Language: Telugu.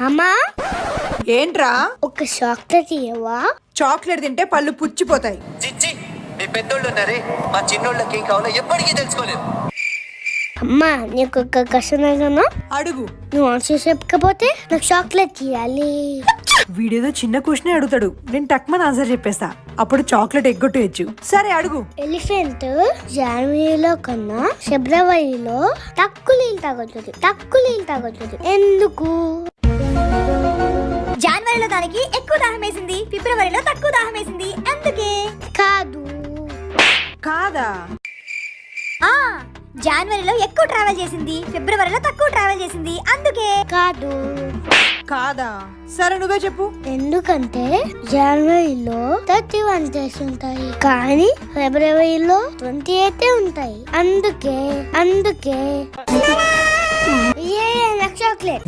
అమ్మా ఏంట్రా? ఒక చాక్లెట్ ఇవ్వవా? చాక్లెట్ తింటే పళ్ళు పుచ్చిపోతాయి. చిచ్చి, మీ పెద్దోళ్ళు ఉన్నారే, మా చిన్నోళ్ళకి ఏం కావాలో ఎప్పటికీ తెలుసుకోలేదు. అమ్మా నీకు ఒక కష్టం అడుగు. నువ్వు ఆన్సర్ చెప్పకపోతే నాకు చాక్లెట్ ఇవ్వాలి. వీడేదో చిన్న క్వశ్చన్ అడుగుతాడు, నేను టక్మన్ ఆన్సర్ చెప్పేస్తా. అప్పుడు చాక్లెట్ ఎగ్గొట్టేయచ్చు. సరే అడుగు. ఎలిఫెంట్ జనవరిలో కన్నా ఫిబ్రవరిలో తక్కువ నీళ్ళు తాగుతుంది. ఎందుకు? జనవరిలో దానికి ఎక్కువ దాహం వేసింది, ఫిబ్రవరిలో తక్కువ దాహం వేసింది, అందుకే. కాదా? జనవరిలో ఎక్కువ ట్రావెల్ చేసింది, ఫిబ్రవరిలో తక్కువ ట్రావెల్ చేసింది, అందుకే. కాదా? సరే నువ్వే చెప్పు. ఎందుకంటే జనవరిలో 31 డేస్ ఉంటాయి, కానీ ఫిబ్రవరిలో 28 ఉంటాయి. అందుకే నాకు చాక్లెట్.